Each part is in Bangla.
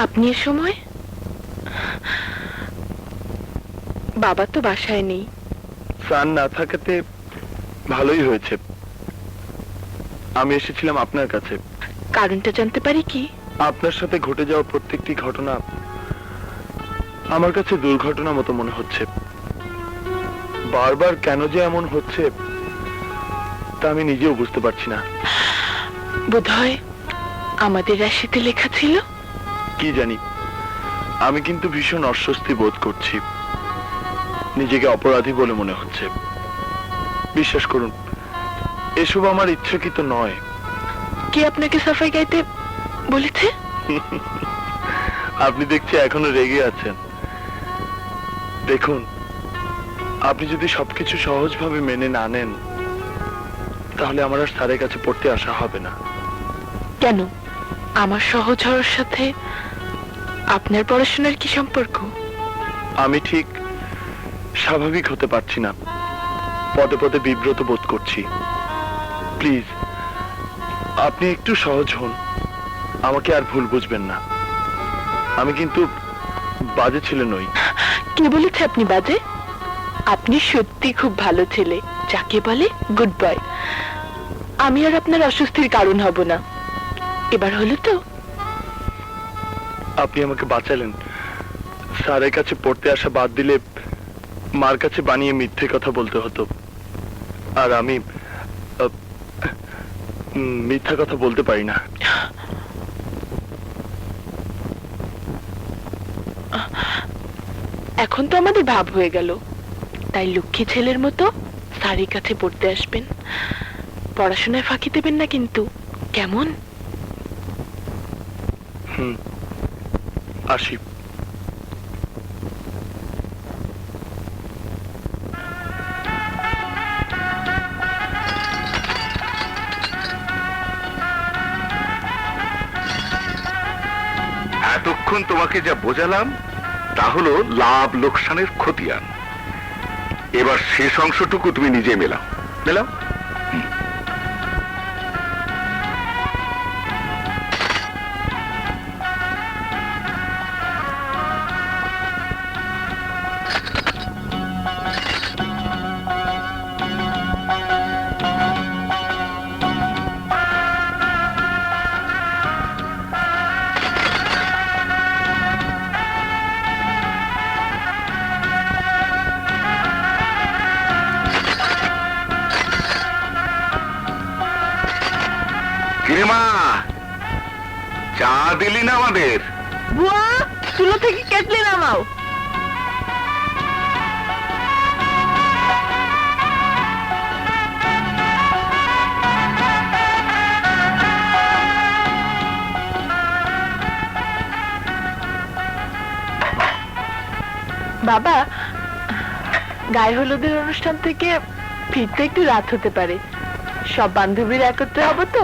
আপনি এ সময়? বাবা তো বাসায় নেই। স্যার না থাকাতে ভালোই হয়েছে। আমি এসেছিলাম আপনার কাছে। কারণটা জানতে পারি কি? আপনার সাথে ঘটে যাওয়া প্রত্যেকটি ঘটনা আমার কাছে দুর্ঘটনা মতো মনে হচ্ছে। বারবার কেন যে এমন হচ্ছে তা আমি নিজেও বুঝতে পারছি না। বোধহয় আমাদের রাশিতে লেখা ছিল। কি জানি, আমি কিন্তু ভীষণ অস্বস্তি বোধ করছি। নিজেকে অপরাধী বলে মনে হচ্ছে। বিশ্বাস করুন, এসব আমার ইচ্ছাকৃত নয়। কে আপনাকে সাফাই গাইতে বলেছে? আপনি দেখছি এখনো রেগে আছেন। দেখুন, আপনি যদি সবকিছু সহজভাবে মেনে না নেন তাহলে আমার আর স্যারের কাছে পড়তে আসা হবে না। কেন? আমার সহজ হওয়ার সাথে আপনার পড়াশোনার কি সম্পর্ক? আমি ঠিক স্বাভাবিক হতে পারছি না। পদে পদে বিব্রত বোধ করছি। প্লিজ, আপনি একটু সহজ হন। আমাকে আর ভুল বুঝবেন না। আমি কিন্তু বাজে ছেলে নই। কে বলেছে আপনি বাজে? আপনি সত্যি খুব ভালো ছেলে, যাকে বলে গুড বয়। আমি আর আপনার অস্বস্তির কারণ হব না। এবার হলো তো? আপনি আমাকে বাঁচালেন। স্যারের কাছে পড়তে আসা বাদ দিলে মার কাছে বানিয়ে মিথ্যে কথা বলতে হতো। আর আমি মিথ্যা কথা বলতে পারি না। এখন তো আমাদের ভাব হয়ে গেল। তাই লক্ষ্মী ছেলের মতো স্যারের কাছে পড়তে আসবেন। পড়াশোনায় ফাঁকি দেবেন না কিন্তু, কেমন? আসি। এতক্ষণ তোমাকে যা বোঝালাম তা হলো লাভ লোকসানের খতিয়ান। এবার শেষ অংশটুকু তুমি নিজে মেলাও। মেলাও। কিরে মা, চা দিলি না আমাদের? বুয়া, চুলো থেকে কেটলি নামাও। বাবা, গায়ে হলুদের অনুষ্ঠান থেকে ফিরতে একটু রাত হতে পারে। সব বান্ধবীরা একত্রে হবো তো?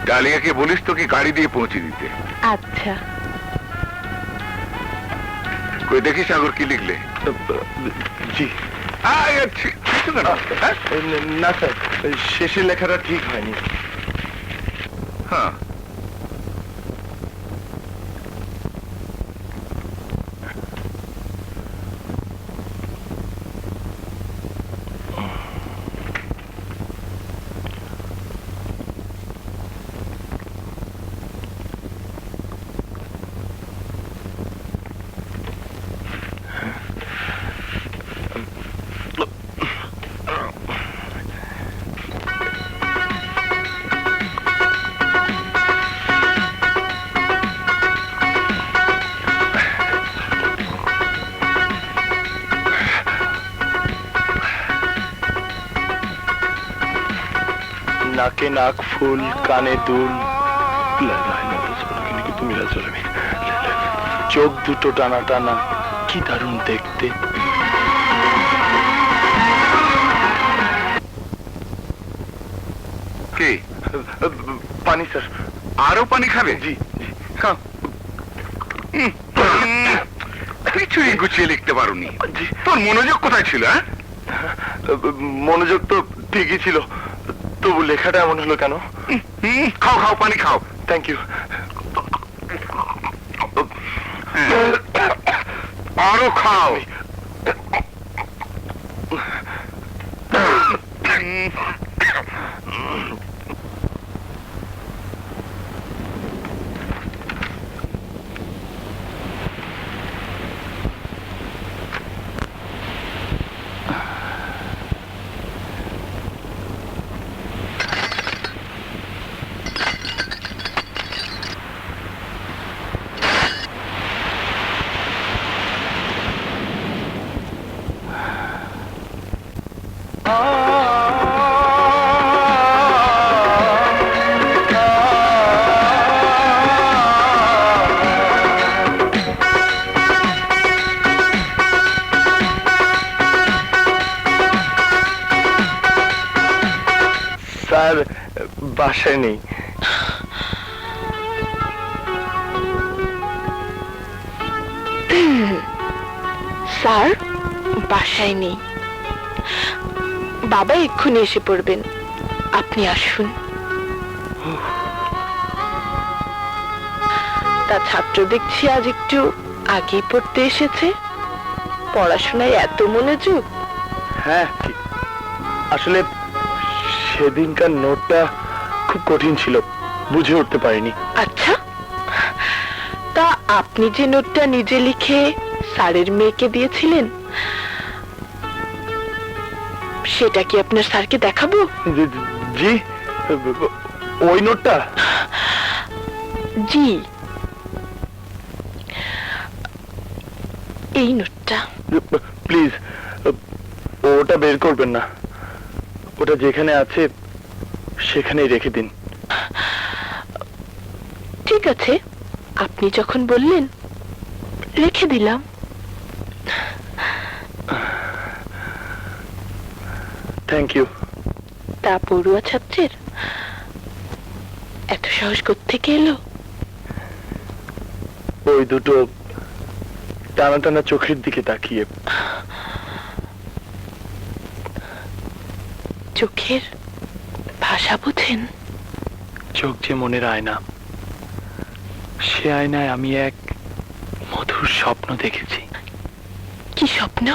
ডালিয়াকে বলিস তোকে গাড়ি দিয়ে পৌঁছে দিতে। আচ্ছা। কই দেখি সাগর কি লিখলে? জি। কেন? হ্যাঁ? না স্যার, শেষের লেখাটা ঠিক হয়নি। হ্যাঁ, নাকে নাক ফুল, কানে দুল, চোখ দুটো টানা টানা, কি দারুণ দেখতে। কে? পানি স্যার। আরো পানি খাবে? জি। খাও। কিছুই গুছিয়ে লিখতে পারোনি। তোর মনোযোগ কোথায় ছিল? হ্যাঁ, মনোযোগ তো ঠিকই ছিল, তবু লেখাটা এমন হলো কেন? খাও খাও, পানি খাও। Thank you. আরো খাও। স্যার বাসায় নেই। স্যার বাসায় নেই, বাবা এক্ষুনি এসে পড়বেন, আপনি আসুন। তা ছাত্র দেখছি আজ একটু আগেই পড়তে এসেছে, পড়াশোনায় এত মনোযোগ। হ্যাঁ ঠিক, আসলে সেদিনকার নোটটা খুব কঠিন ছিল, বুঝে উঠতে পারিনি। আচ্ছা, তা আপনি যে নোটটা নিজে লিখে স্যারের মেয়েকে দিয়েছিলেন, সেটা কি আপনার স্যারকে দেখাবো? জি, ওই নোটটা? জি, এই নোটটা। প্লিজ ওটা বের করবেন না, ওটা যেখানে আছে সেখানেই রেখে দিন। ঠিক আছে, আপনি যখন বললেন রেখে দিলাম। Thank you. তা পড়ুয়া ছাত্রের এত সাহস কোত্থেকে এলো? ওই দুটো টানা টানা চোখের দিকে তাকিয়ে। চোখের ভাষা বোঝেন? চোখ যে মনের আয়না, সে আয়নায় আমি এক মধুর স্বপ্ন দেখেছি। কি স্বপ্ন?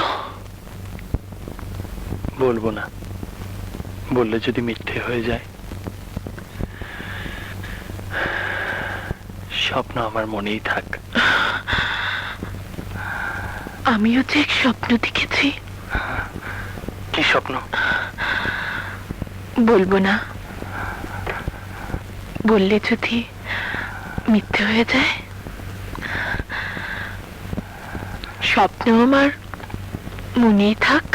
বলবো না, বললে যদি মিথ্যে হয়ে যায়। স্বপ্ন আমার মনেই থাক। আমিও যে এক স্বপ্ন দেখেছি। কি স্বপ্ন? বলবো না, বললে যদি মিথ্যে হয়ে যায়। স্বপ্ন আমার মনেই থাক।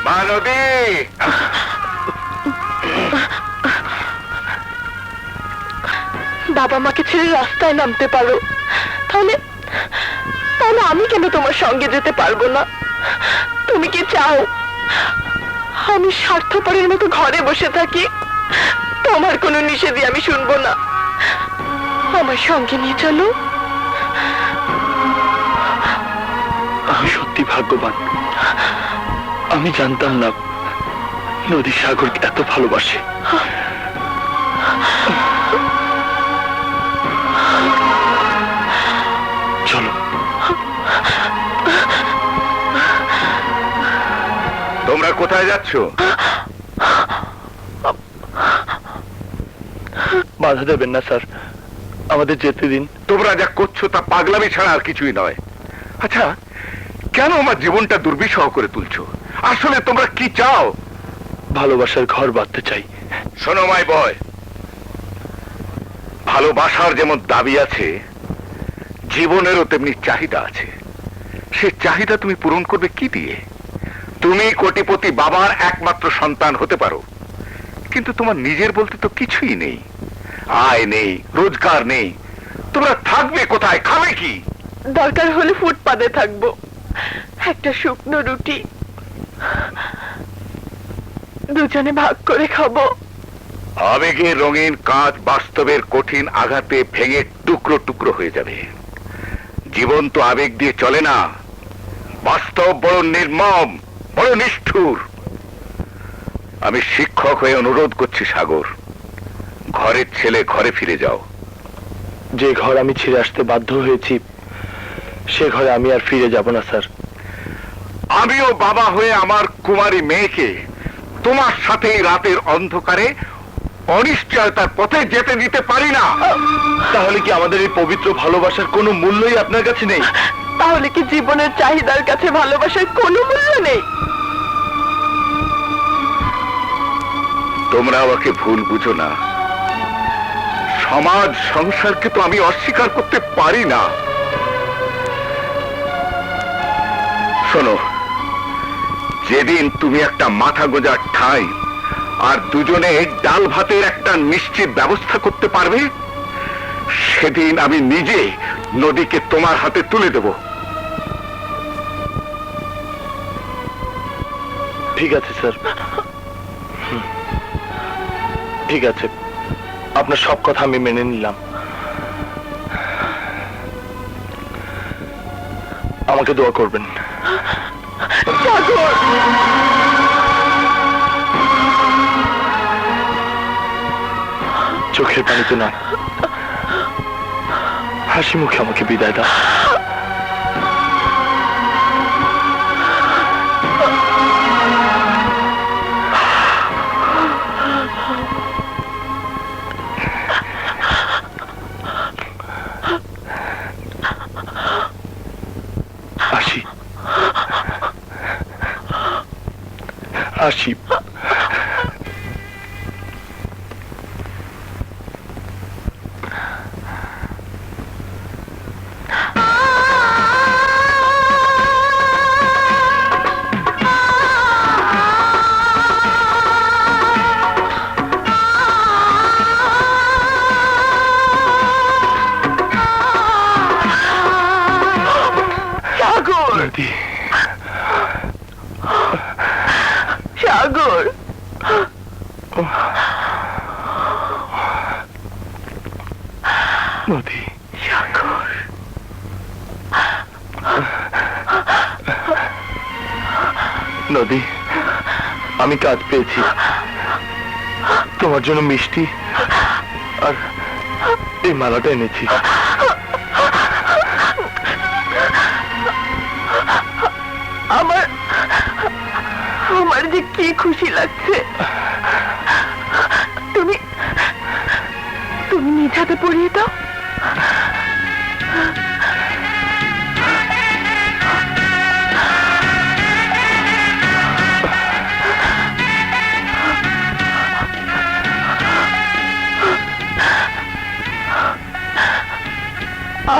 মানবী, বাবা মাকে ছেড়ে রাস্তায় নামতে পারো, তাহলে তাহলে আমি কেন তোমার সঙ্গে যেতে পারবো না? তুমি কি চাও আমি স্বার্থপরের মতো ঘরে বসে থাকি? তোমার কোনো নিষেধই আমি শুনবো না, আমার সঙ্গে নিয়ে চলো। আমি সত্যি ভাগ্যবান, আমি জানতাম না নদী সাগরকে এত ভালোবাসে। চলো। তোমরা কোথায় যাচ্ছ? বাধা দেবেন না স্যার, আমাদের যেতে দিন। তোমরা যা করছো তা পাগলামি ছাড়া আর কিছুই নয়। আচ্ছা, কেন আমার জীবনটা দুর্বিষহ করে তুলছো? আসলে তোমরা কি চাও? ভালোবাসার ঘর বাঁধতে চাই। শোনো মাই বয়, ভালোবাসার যেমন দাবি আছে, জীবনেরও তেমনি চাহিদা আছে। সে চাহিদা তুমি পূরণ করবে কি দিয়ে? তুমি কোটিপতি বাবার একমাত্র সন্তান হতে পারো, কিন্তু তোমার নিজের বলতে তো কিছুই নেই। আয় নেই, রোজগার নেই, তোমরা থাকবে কোথায়, খাবে কি? দরকার হলে ফুটপাতে থাকবো, একটা শুকনো রুটি দুজনে ভাগ করে খাবো। আবেগের রঙিন কাঁচ বাস্তবের কঠিন আঘাতে ভেঙে টুকরো টুকরো হয়ে যাবে। জীবন তো আবেগ দিয়ে চলে না, বাস্তব বড় নির্মম, বড় নিষ্ঠুর। আমি শিক্ষক হয়ে অনুরোধ করছি সাগর, ঘরের ছেলে ঘরে ফিরে যাও। যে ঘর আমি ছেড়ে আসতে বাধ্য হয়েছি সে ঘরে আমি আর ফিরে যাব না স্যার। আমিও বাবা হয়ে আমার কুমারী মেয়েকে তোমার সাথে এই রাতের অন্ধকারে অনিশ্চয়তার পথে যেতে দিতে পারি না। তাহলে কি আমাদের এই পবিত্র ভালোবাসার কোনো মূল্যই আপনার কাছে নেই? তাহলে কি জীবনের চাহিদার কাছে ভালোবাসার কোনো মূল্য নেই? তোমরা আমাকে ভুল বুঝো না, সমাজ সংসারকে তো আমি অস্বীকার করতে পারি না। শোনো, যেদিন তুমি একটা মাথা গোজার ঠাঁই আর দুজনে ডাল ভাতের একটা নিশ্চিত ব্যবস্থা করতে পারবে, সেদিন আমি নিজে নদীকে তোমার হাতে তুলে দেব। ঠিক আছে স্যার, ঠিক আছে, আপনার সব কথা আমি মেনে নিলাম। আমাকে দোয়া করবেন। সাগর, চোখের পানিতে নয়, হাসি মুখে আমাকে বিদায় দাও। আসি, আসি। সাগর, নদী, সাগর, নদী, সাগর। নদী, আমি কাজ পেয়েছি। তোমার জন্য মিষ্টি আর এই মালাটা এনেছি। আমার আমার যে কি খুশি লাগছে। তুমি তুমি নিজ হাতে পরিয়ে দাও।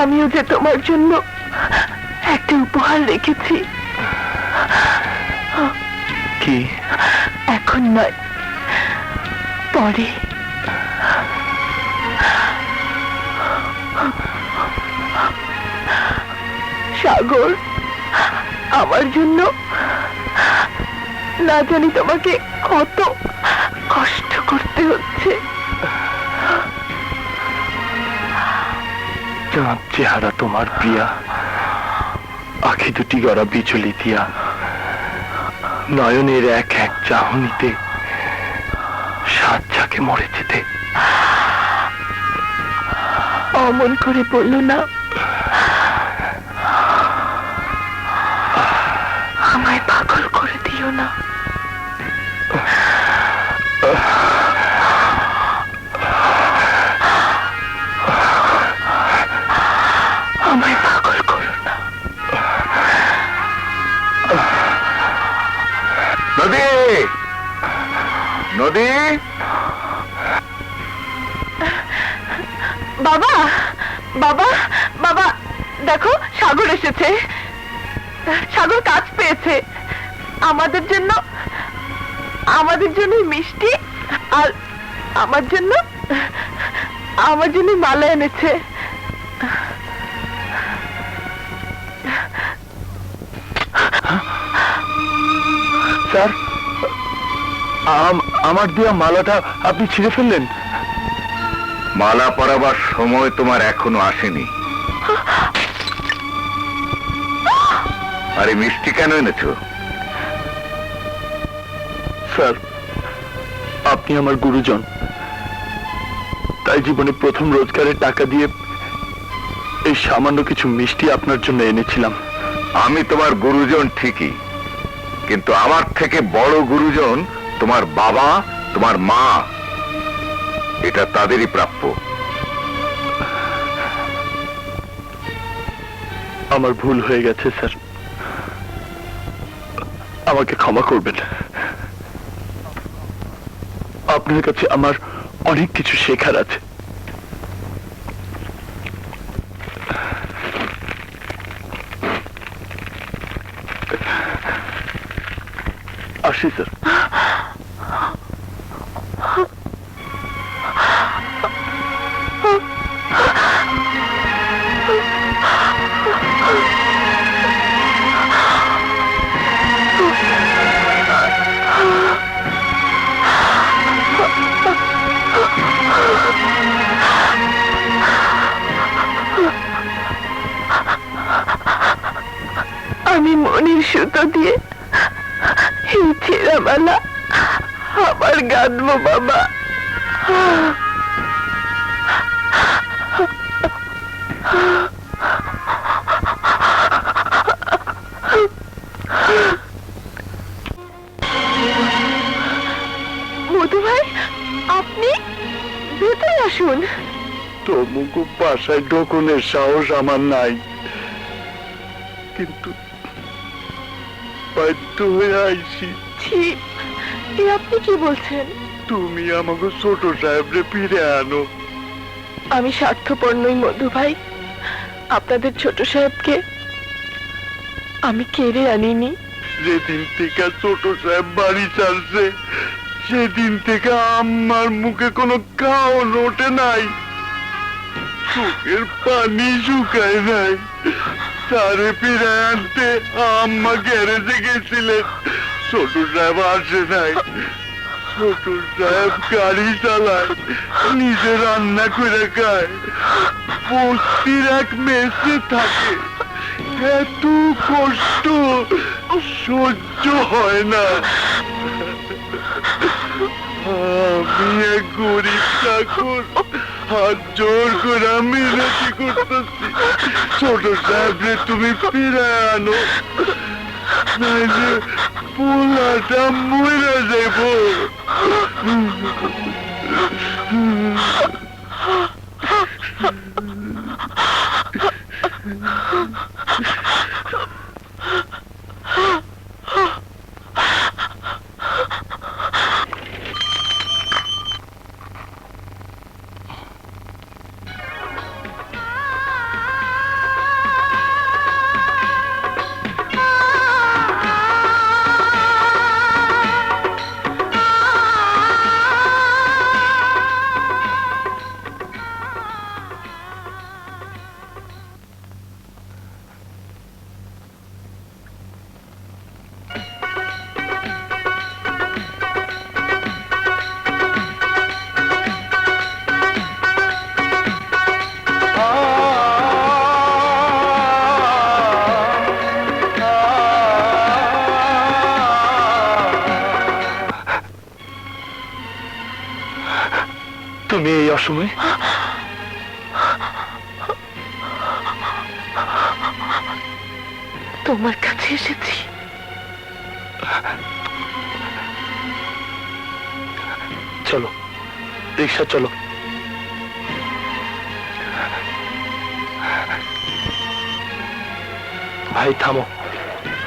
আমিও যে তোমার জন্য একটা উপহার রেখেছি। কি? এখন নয়, পরে। সাগর, আমার জন্য না জানি তোমাকে কত কষ্ট করতে হচ্ছে। চাঁদ চেহারা তোমার প্রিয়া, আখি দুটি গড়া বিচলি দিয়া, নয়নের এক এক চাহনিতে সাত ঝাঁকে মরে যেতে। অমন করে বললো না, আমায় পাগল করে দিও না। আমায় পাগল করো না। নদী, নদী, বাবা, বাবা, বাবা, দেখো সাগর এসেছে। সাগর কাজ পেয়েছে। আমাদের জন্য মিষ্টি আর আমার জন্য মালা এনেছে। স্যার, আমার দেওয়া মালাটা আপনি ছিঁড়ে ফেললেন। মালা পরাবার সময় তোমার এখনো আসেনি। আরে মিষ্টি কেন এনেছো? স্যার, আপনি আমার গুরুজন, তাই জীবনে প্রথম রোজগারের টাকা দিয়ে এই সামান্য কিছু মিষ্টি আপনার জন্য এনেছিলাম। আমি তোমার গুরুজন ঠিকই, কিন্তু আমার থেকে বড় গুরুজন তোমার বাবা, তোমার মা। এটা তাদেরই প্রাপ্য। আমার ভুল হয়ে গেছে স্যার, আমাকে ক্ষমা করবেন। আপনার কাছে আমার অনেক কিছু শেখার আছে। আসি স্যার। আমি মনের সুতো দিয়ে এই ছেঁড়া মালা আবার গাঁথবো বাবা। মধু ভাই, আপনি ভেতরে আসুন। তমুকু বাসায় ঢোকনের সাহস আমার নাই, কিন্তু বাধ্য হয়ে আইছি। ছি, এ আপনি কি বলছেন? তুমি আমাকে ছোট সাহেবরে ফিরে আনো। আমি স্বার্থপর নই মধু ভাই, আপনাদের ছোট সাহেবকে আমি কেড়ে আনিনি। যেদিন থেকে ছোট সাহেব বাড়ি ছাড়ছে সেদিন থেকে আমার মুখে কোনো খাওন ওঠে নাই, চোখের পানি শুকায় নাই। তারে ফিরে আনতে আম্মা গ্যারেজে গেছিলেন, ছোট সাহেব আসে নাই। ছোট সাহেব গাড়ি চালায়, নিজে রান্না করে খায়, বস্তির এক মেসে থাকে। এত কষ্ট সহ্য হয় না। আমি এক গরিব ঠাকুর, হাত জোর করে মিনতি করতেছি, ছোট সাহেবরে তুমি ফিরে আনো, নাইলে পোলাটা মরে যাইব। তুমি এই অসময়ে? তোমার কাছে এসেছি। চলো, রিক্সা চলো। ভাই থামো,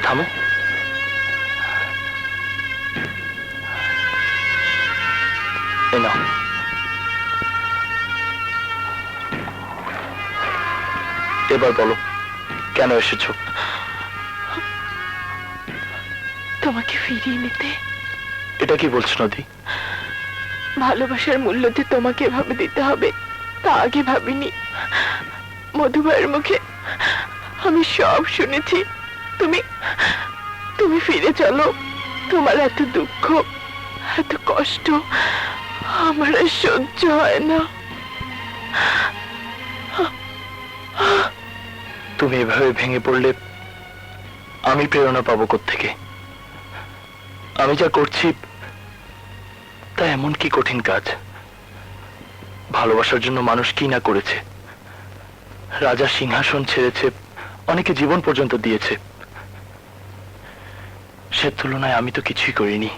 থামো। এই নাও। এবার বলো, কেন এসেছো? তোমাকে ফিরিয়ে নিতে। এটা কি বলছো নদী? ভালোবাসার মূল্য যে তোমাকে এভাবে দিতে হবে তা আগে ভাবিনি। মধু ভাইয়ের মুখে আমি সব শুনেছি। তুমি তুমি ফিরে চলো। তোমার এত দুঃখ, এত কষ্ট আমার আর সহ্য হয় না। তুমি এভাবে ভেঙে পড়লে আমি প্রেরণা পাবো কোত্থেকে? আমি যা করছি তা ভালোবাসা এমন কি কঠিন কাজ? ভালোবাসার জন্য মানুষ কি না করেছে। রাজা সিংহাসন ছেড়েছে, অনেকে জীবন পর্যন্ত দিয়েছে। সে তুলনায় আমি তো কিছুই করিনি।